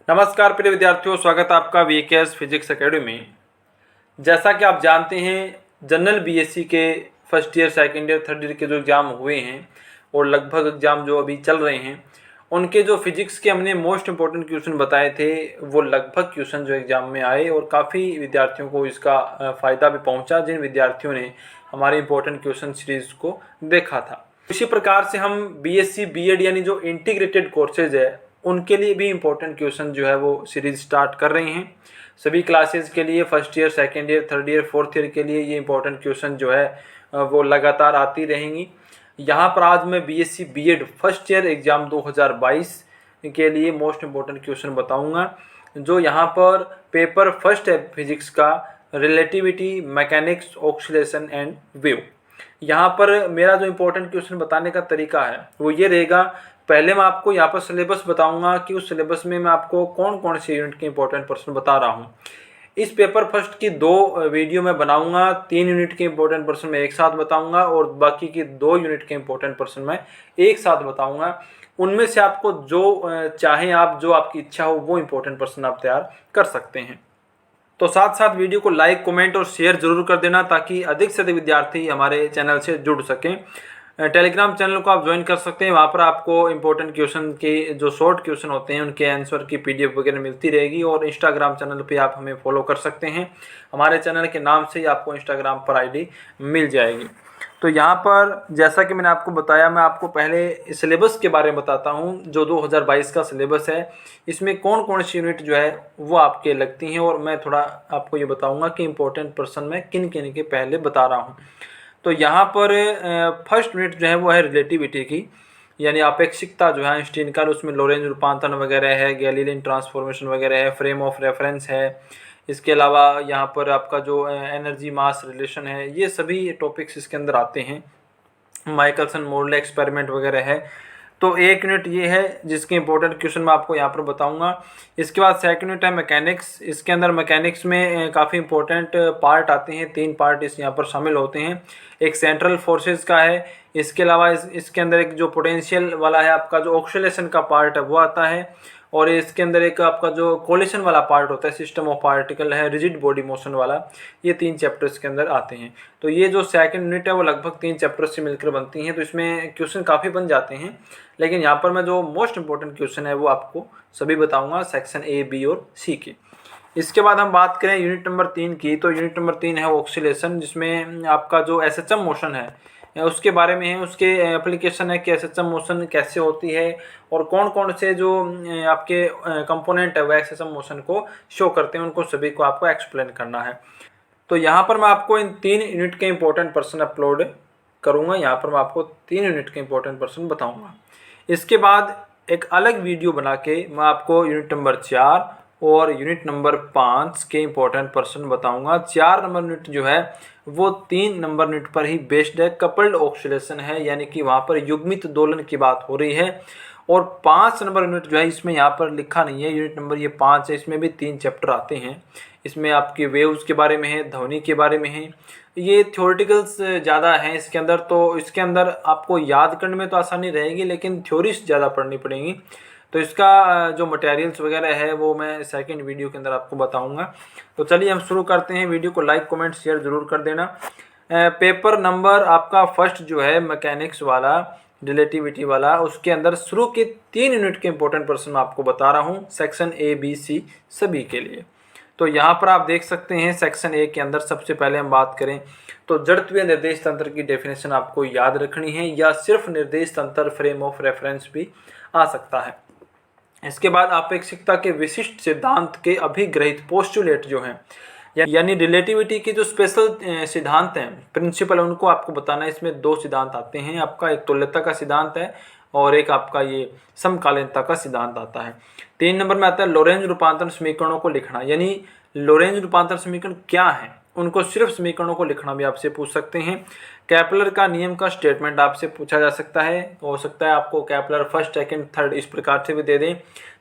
नमस्कार प्रिय विद्यार्थियों, स्वागत है आपका वीकेएस फिजिक्स एकेडमी में। जैसा कि आप जानते हैं, जनरल बीएससी के first year, second year, third year के जो एग्ज़ाम हुए हैं और लगभग एग्ज़ाम जो अभी चल रहे हैं, उनके जो फिजिक्स के हमने मोस्ट इंपॉर्टेंट क्वेश्चन बताए थे, वो लगभग क्वेश्चन जो एग्ज़ाम में आए और काफ़ी विद्यार्थियों को इसका फ़ायदा भी पहुँचा, जिन विद्यार्थियों ने हमारे इंपॉर्टेंट क्वेश्चन सीरीज़ को देखा था। इसी प्रकार से हम बीएससी बीएड यानी जो इंटीग्रेटेड कोर्सेज है, उनके लिए भी इम्पोर्टेंट क्वेश्चन जो है वो सीरीज स्टार्ट कर रहे हैं। सभी क्लासेस के लिए first year, second year, third year, fourth year के लिए ये इम्पोर्टेंट क्वेश्चन जो है वो लगातार आती रहेंगी। यहाँ पर आज मैं BSc BEd first year exam 2022 के लिए मोस्ट इम्पोर्टेंट क्वेश्चन बताऊँगा, जो यहाँ पर पेपर फर्स्ट है फिजिक्स का, relativity, mechanics, oscillation and wave. यहाँ पर मेरा जो इम्पोर्टेंट क्वेश्चन बताने का तरीका है वो ये रहेगा। पहले मैं आपको यहाँ पर सिलेबस बताऊंगा कि उस सिलेबस में मैं आपको कौन कौन से यूनिट के इंपॉर्टेंट प्रश्न बता रहा हूँ। इस पेपर फर्स्ट की 2 वीडियो मैं बनाऊंगा। 3 यूनिट के इंपॉर्टेंट प्रश्न मैं एक साथ बताऊंगा और बाकी की 2 यूनिट के इंपॉर्टेंट प्रश्न मैं एक साथ बताऊंगा। उनमें से आपको जो चाहें आप, जो आपकी इच्छा हो, वो इंपॉर्टेंट प्रश्न आप तैयार कर सकते हैं। तो साथ साथ वीडियो को लाइक, कमेंट और शेयर जरूर कर देना, ताकि अधिक से अधिक विद्यार्थी हमारे चैनल से जुड़ सकें। टेलीग्राम चैनल को आप ज्वाइन कर सकते हैं। वहाँ पर आपको इंपॉर्टेंट क्वेश्चन के जो शॉर्ट क्वेश्चन होते हैं, उनके आंसर की पीडीएफ वगैरह मिलती रहेगी। और इंस्टाग्राम चैनल पे आप हमें फॉलो कर सकते हैं। हमारे चैनल के नाम से ही आपको इंस्टाग्राम पर आईडी मिल जाएगी। तो यहाँ पर जैसा कि मैंने आपको बताया, मैं आपको पहले सिलेबस के बारे में बताता हूँ। जो 2022 का सिलेबस है, इसमें कौन कौन सी यूनिट जो है वो आपके लगती हैं, और मैं थोड़ा आपको ये बताऊँगा कि इंपॉर्टेंट प्रश्न मैं किन किन के पहले बता रहा हूँ। तो यहाँ पर फर्स्ट यूनिट जो है वो है रिलेटिविटी की, यानी अपेक्षिकता जो है आइंस्टीन का, उसमें लोरेंज रूपांतरण वगैरह है, गैलीलियन ट्रांसफॉर्मेशन वगैरह है, फ्रेम ऑफ रेफरेंस है। इसके अलावा यहाँ पर आपका जो एनर्जी मास रिलेशन है, ये सभी टॉपिक्स इसके अंदर आते हैं। माइकलसन मोडल एक्सपेरिमेंट वगैरह है। तो एक यूनिट ये है जिसके इंपॉर्टेंट क्वेश्चन मैं आपको यहाँ पर बताऊंगा। इसके बाद सेकंड यूनिट है मैकेनिक्स। इसके अंदर मैकेनिक्स में काफ़ी इंपॉर्टेंट पार्ट आते हैं। 3 पार्ट इस यहाँ पर शामिल होते हैं। एक सेंट्रल फोर्सेस का है। इसके अलावा इसके अंदर एक जो पोटेंशियल वाला है, आपका जो ऑक्सीलेशन का पार्ट है वो आता है। और इसके अंदर एक आपका जो कोलिशन वाला पार्ट होता है, सिस्टम ऑफ पार्टिकल है, रिजिड बॉडी मोशन वाला, ये 3 चैप्टर्स के अंदर आते हैं। तो ये जो सेकंड यूनिट है वो लगभग 3 चैप्टर्स से मिलकर बनती हैं। तो इसमें क्वेश्चन काफ़ी बन जाते हैं, लेकिन यहाँ पर मैं जो मोस्ट इंपॉर्टेंट क्वेश्चन है वो आपको सभी बताऊँगा, सेक्शन ए, बी और सी के। इसके बाद हम बात करें यूनिट नंबर 3 की, तो यूनिट नंबर 3 है ऑक्सीलेशन, जिसमें आपका जो एसएचएम मोशन है उसके बारे में है, उसके एप्लीकेशन है कि एसएचएम मोशन कैसे होती है और कौन कौन से जो आपके कंपोनेंट है वो एसएचएम मोशन को शो करते हैं, उनको सभी को आपको एक्सप्लेन करना है। तो यहाँ पर मैं आपको इन 3 यूनिट के इंपॉर्टेंट प्रश्न अपलोड करूँगा। यहाँ पर मैं आपको 3 यूनिट के इंपॉर्टेंट प्रश्न बताऊँगा। इसके बाद एक अलग वीडियो बना के मैं आपको यूनिट नंबर 4 और यूनिट नंबर 5 के इंपॉर्टेंट प्रश्न बताऊंगा। 4 नंबर यूनिट जो है वो 3 नंबर यूनिट पर ही बेस्ड है, कपल्ड ऑक्सीलेशन है, यानी कि वहाँ पर युग्मित दोलन की बात हो रही है। और 5 नंबर यूनिट जो है, इसमें यहाँ पर लिखा नहीं है, यूनिट नंबर ये 5 है, इसमें भी 3 चैप्टर आते हैं। इसमें आपकी वेव्स के बारे में है, ध्वनि के बारे में है। ये थ्योरेटिकल्स ज़्यादा हैं इसके अंदर, तो इसके अंदर आपको याद करने में तो आसानी रहेगी, लेकिन थ्योरीज ज़्यादा पढ़नी पड़ेंगी। तो इसका जो मटेरियल्स वगैरह है वो मैं सेकंड वीडियो के अंदर आपको बताऊंगा। तो चलिए हम शुरू करते हैं। वीडियो को लाइक, कमेंट, शेयर जरूर कर देना। पेपर नंबर आपका फर्स्ट जो है मैकेनिक्स वाला, रिलेटिविटी वाला, उसके अंदर शुरू के 3 यूनिट के इंपॉर्टेंट प्रश्न मैं आपको बता रहा हूँ, सेक्शन ए, बी, सी सभी के लिए। तो यहाँ पर आप देख सकते हैं सेक्शन ए के अंदर सबसे पहले हम बात करें तो जड़त्वीय निर्देश तंत्र की डेफिनेशन आपको याद रखनी है, या सिर्फ निर्देश तंत्र, फ्रेम ऑफ रेफरेंस भी आ सकता है। इसके बाद अपेक्षिकता के विशिष्ट सिद्धांत के अभिग्रहित पोस्टुलेट जो हैं, यानी रिलेटिविटी के जो स्पेशल सिद्धांत हैं, प्रिंसिपल, उनको आपको बताना है। इसमें 2 सिद्धांत आते हैं आपका, एक तुल्यता का सिद्धांत है और एक आपका ये समकालीनता का सिद्धांत आता है। 3 नंबर में आता है लोरेंज रूपांतरण समीकरणों को लिखना, यानी लोरेंज रूपांतरण समीकरण क्या है, उनको सिर्फ समीकरणों को लिखना भी आपसे पूछ सकते हैं। केपलर का नियम का स्टेटमेंट आपसे पूछा जा सकता है, हो सकता है आपको केपलर फर्स्ट, सेकंड, थर्ड इस प्रकार से भी दे दें।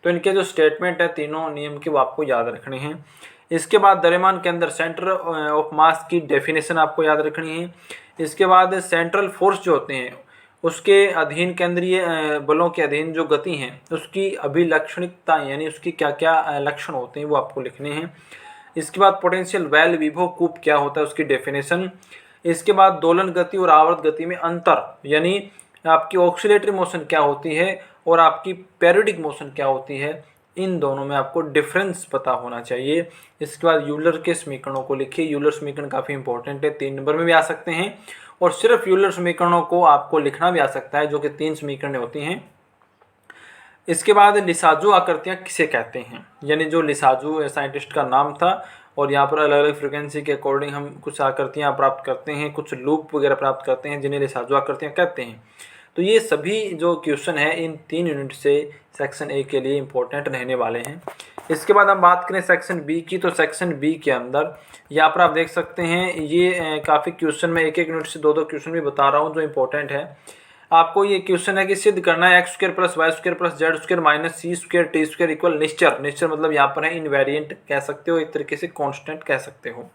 तो इनके जो स्टेटमेंट है तीनों नियम के, वो आपको याद रखने हैं। इसके बाद द्रव्यमान के अंदर सेंटर ऑफ मास की डेफिनेशन आपको याद रखनी है। इसके बाद सेंट्रल फोर्स जो होते हैं उसके अधीन केंद्रीय बलों के अधीन जो गति है उसकी अभिलक्षणिकता यानी उसकी क्या क्या लक्षण होते हैं वो आपको लिखने हैं। इसके बाद पोटेंशियल वेल विभव कूप क्या होता है उसकी डेफिनेशन। इसके बाद दोलन गति और आवर्त गति में अंतर यानी आपकी ऑक्सीलेटरी मोशन क्या होती है और आपकी पेरियोडिक मोशन क्या होती है, इन दोनों में आपको डिफरेंस पता होना चाहिए। इसके बाद यूलर के समीकरणों को लिखिए। यूलर समीकरण काफ़ी इंपॉर्टेंट है, 3 नंबर में भी आ सकते हैं और सिर्फ यूलर समीकरणों को आपको लिखना भी आ सकता है जो कि 3 समीकरण होती हैं। इसके बाद लिसाजू आकृतियाँ किसे कहते हैं, यानी जो लिसाजू साइंटिस्ट का नाम था और यहाँ पर अलग अलग फ्रिक्वेंसी के अकॉर्डिंग हम कुछ आकृतियाँ प्राप्त करते हैं, कुछ लूप वगैरह प्राप्त करते हैं जिन्हें लिसाजू आकृतियाँ कहते हैं। तो ये सभी जो क्वेश्चन है इन 3 यूनिट से सेक्शन ए के लिए इम्पोर्टेंट रहने वाले हैं। इसके बाद हम बात करें सेक्शन बी की, तो सेक्शन बी के अंदर यहाँ पर आप देख सकते हैं ये काफ़ी क्वेश्चन में एक यूनिट से 2 क्वेश्चन भी बता रहा हूँ जो इम्पोर्टेंट है। आपको ये क्वेश्चन है कि सिद्ध करना है x² + y² + z² - c² t² equal निश्चर। निश्चर मतलब यहाँ पर है इनवेरिएंट कह सकते हो, एक तरीके से कांस्टेंट कह सकते हो।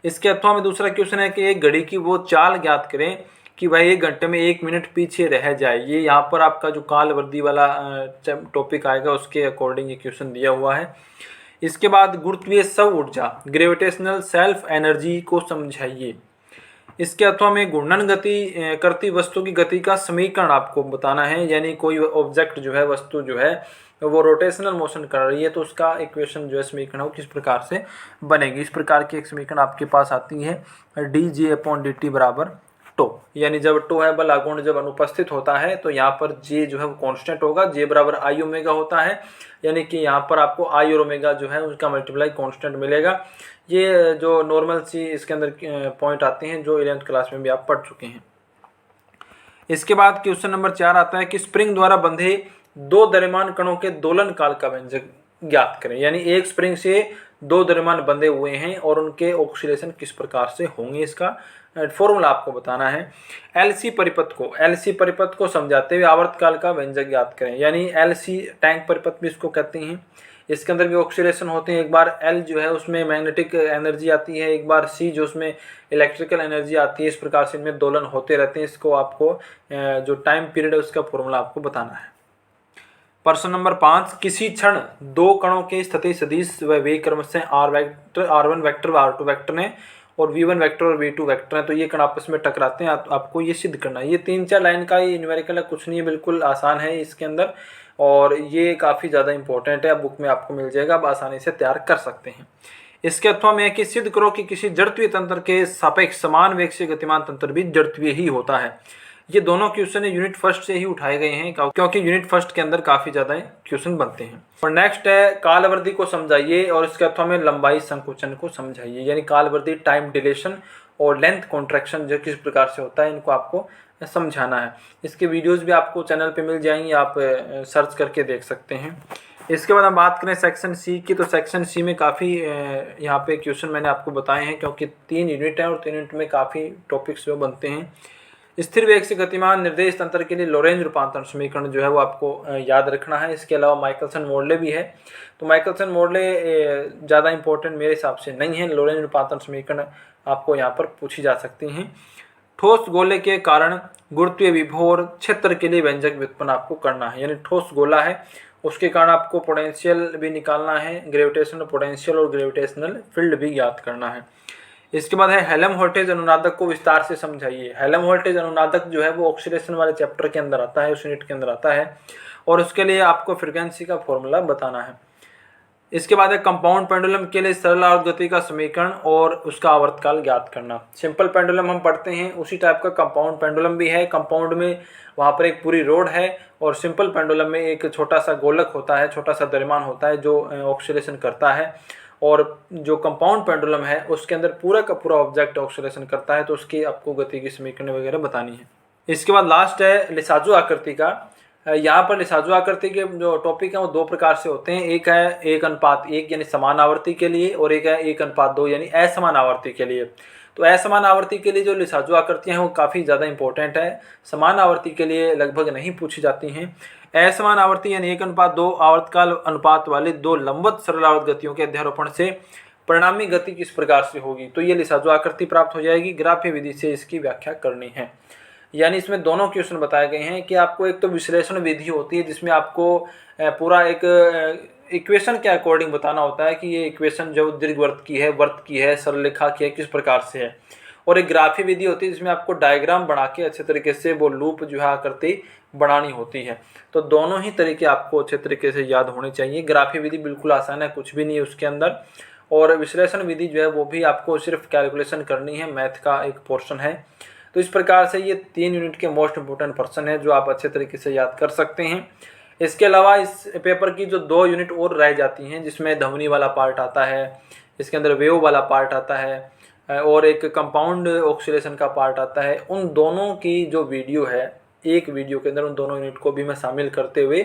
इसके अथवा में दूसरा क्वेश्चन है कि एक घड़ी की वो चाल ज्ञात करें कि भाई 1 घंटे में 1 मिनट पीछे रह जाए। ये यहाँ पर आपका जो काल वर्दी वाला टॉपिक आएगा उसके अकॉर्डिंग ये क्वेश्चन दिया हुआ है। इसके बाद गुरुत्वीय सव ऊर्जा ग्रेविटेशनल सेल्फ एनर्जी को समझाइए। इसके अथवा में घूर्णन गति करती वस्तु की गति का समीकरण आपको बताना है, यानी कोई ऑब्जेक्ट जो है, वस्तु जो है वो रोटेशनल मोशन कर रही है तो उसका इक्वेशन जो है समीकरण वो किस प्रकार से बनेगी। इस प्रकार की एक समीकरण आपके पास आती है dJ/dt बराबर टो, यानी जब टो है बल आघूर्ण जब अनुपस्थित होता है तो यहाँ पर जे जो है वो कांस्टेंट होगा, जे बराबर आई ओमेगा होता है, यानी कि यहाँ पर आपको आई और ओमेगा जो है उसका मल्टीप्लाई कांस्टेंट मिलेगा। ये जो नॉर्मल सी इसके अंदर पॉइंट आते हैं जो 11th क्लास में भी आप पढ़ चुके हैं। इसके बाद क्वेश्चन नंबर 4 आता है कि स्प्रिंग द्वारा बंधे 2 द्रव्यमान कणों के दोलन काल का व्यंजक ज्ञात करें, यानी एक स्प्रिंग से 2 द्रव्यमान बंधे हुए हैं और उनके ऑक्सीलेशन किस प्रकार से होंगे, इसका फॉर्मूला आपको बताना है। एलसी परिपथ को समझाते हुए आवर्तकाल का व्यंजक ज्ञात करें, यानी एलसी टैंक परिपथ भी इसको कहते हैं। इसके अंदर भी ऑक्सीलेशन होते हैं, एक बार एल जो है उसमें मैग्नेटिक एनर्जी आती है, एक बार सी जो उसमें इलेक्ट्रिकल एनर्जी आती है। इस प्रकार से इनमें दोलन होते रहते हैं। इसको आपको जो टाइम पीरियड है उसका फॉर्मूला आपको बताना है। प्रश्न नंबर 5, किसी क्षण 2 कणों के स्थिति सदिश व वेग क्रमशः r1 वेक्टर व r2 वेक्टर हैं और v1 वेक्टर और v2 वेक्टर हैं, तो ये कण आपस में टकराते हैं। आपको ये सिद्ध करना है। ये 3-4 लाइन का ये न्यूमेरिकल है, कुछ नहीं है, बिल्कुल आसान है इसके अंदर और ये काफ़ी ज़्यादा इंपॉर्टेंट है। बुक में आपको मिल जाएगा, आप आसानी से तैयार कर सकते हैं। इसके अथवा में है कि सिद्ध करो कि किसी जड़त्वीय तंत्र के सापेक्ष समान वेग से गतिमान तंत्र भी जड़त्वीय ही होता है। ये दोनों क्वेश्चन यूनिट फर्स्ट से ही उठाए गए हैं क्योंकि यूनिट फर्स्ट के अंदर काफ़ी ज़्यादा क्वेश्चन बनते हैं। और नेक्स्ट है कालवर्दी को समझाइए और इसके अथवा में लंबाई संकुचन को समझाइए, यानी कालवर्दी टाइम डिलेशन और लेंथ कॉन्ट्रैक्शन जो किस प्रकार से होता है इनको आपको समझाना है। इसके वीडियोस भी आपको चैनल पे मिल जाएंगी, आप सर्च करके देख सकते हैं। इसके बाद हम बात करें सेक्शन सी की, तो सेक्शन सी में काफ़ी यहाँ पे क्वेश्चन मैंने आपको बताए हैं क्योंकि 3 यूनिट हैं और 3 यूनिट में काफ़ी टॉपिक्स जो बनते हैं। स्थिर वेग से गतिमान निर्देश तंत्र के लिए लोरेंज रूपांतरण समीकरण जो है वो आपको याद रखना है। इसके अलावा माइकलसन मोडले भी है, तो माइकलसन मोडले ज़्यादा इंपॉर्टेंट मेरे हिसाब से नहीं है। लोरेंज रूपांतरण समीकरण आपको यहाँ पर पूछी जा सकती हैं। ठोस गोले के कारण गुरुत्वीय विभव और क्षेत्र के लिए व्यंजक व्युत्पन्न आपको करना है, यानी ठोस गोला है उसके कारण आपको पोटेंशियल भी निकालना है, ग्रेविटेशनल पोटेंशियल और ग्रेविटेशनल फील्ड भी ज्ञात करना है। इसके बाद है हेल्महोल्ट्ज़ अनुनादक को विस्तार से समझाइए। हेल्महोल्ट्ज़ अनुनादक जो है वो ऑक्सीडेशन वाले चैप्टर के अंदर आता है, उस यूनिट के अंदर आता है और उसके लिए आपको फ्रीक्वेंसी का फॉर्मूला बताना है। इसके बाद है कंपाउंड पेंडुलम के लिए सरल आवर्त गति का समीकरण और उसका आवर्तकाल ज्ञात करना। सिंपल पेंडुलम हम पढ़ते हैं उसी टाइप का कंपाउंड पेंडुलम भी है। कंपाउंड में वहाँ पर एक पूरी रोड है और सिंपल पेंडुलम में एक छोटा सा गोलक होता है, छोटा सा द्रव्यमान होता है जो ऑक्सीडेशन करता है। और जो कंपाउंड पेंडुलम है उसके अंदर पूरा का पूरा ऑब्जेक्ट ऑक्सीडेशन करता है, तो उसकी आपको गति की समीकरण वगैरह बतानी है। इसके बाद लास्ट है लिसाजू आकृति का। यहाँ पर लिसाजू आकृति के जो टॉपिक हैं वो 2 प्रकार से होते हैं। एक है 1:1 यानी समान आवर्ती के लिए और एक है 1:2 यानी असमान आवर्ती के लिए। तो असमान आवर्ती के लिए जो लिसाजू आकृतियाँ हैं वो काफ़ी ज़्यादा इंपॉर्टेंट है, समान आवर्ती के लिए लगभग नहीं पूछी जाती हैं। असमान आवर्ती यानी 1:2 आवर्तकाल अनुपात वाले 2 लंबवत सरल आवर्त गतियों के अध्यारोपण से परिणामी गति किस प्रकार से होगी, तो ये लिसाजू आकृति प्राप्त हो जाएगी। ग्राफीय विधि से इसकी व्याख्या करनी है। यानी इसमें दोनों क्वेश्चन बताए गए हैं कि आपको एक तो विश्लेषण विधि होती है जिसमें आपको पूरा एक इक्वेशन के अकॉर्डिंग बताना होता है कि ये इक्वेशन जो दीर्घवृत्त की है, वर्त की है, सरलरेखा की है, किस प्रकार से है। और एक ग्राफी विधि होती है जिसमें आपको डायग्राम बना के अच्छे तरीके से वो लूप जो है आकृति बनानी होती है। तो दोनों ही तरीके आपको अच्छे तरीके से याद होने चाहिए। ग्राफी विधि बिल्कुल आसान है, कुछ भी नहीं है उसके अंदर। और विश्लेषण विधि जो है वो भी आपको सिर्फ कैलकुलेशन करनी है, मैथ का एक पोर्शन है। तो इस प्रकार से ये 3 यूनिट के मोस्ट इंपोर्टेंट पर्सन है जो आप अच्छे तरीके से याद कर सकते हैं। इसके अलावा इस पेपर की जो 2 यूनिट और रह जाती हैं जिसमें ध्वनि वाला पार्ट आता है, इसके अंदर वेव वाला पार्ट आता है और एक कंपाउंड ऑक्सीलेशन का पार्ट आता है। उन दोनों की जो वीडियो है, एक वीडियो के अंदर उन दोनों यूनिट को भी मैं शामिल करते हुए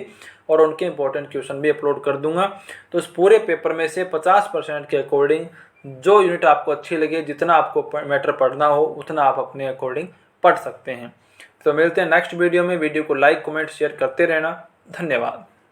और उनके इंपॉर्टेंट क्वेश्चन भी अपलोड कर दूंगा। तो इस पूरे पेपर में से 50% के अकॉर्डिंग जो यूनिट आपको अच्छी लगे, जितना आपको मैटर पढ़ना हो उतना आप अपने अकॉर्डिंग पढ़ सकते हैं। तो मिलते हैं नेक्स्ट वीडियो में। वीडियो को लाइक, कमेंट, शेयर करते रहना। धन्यवाद।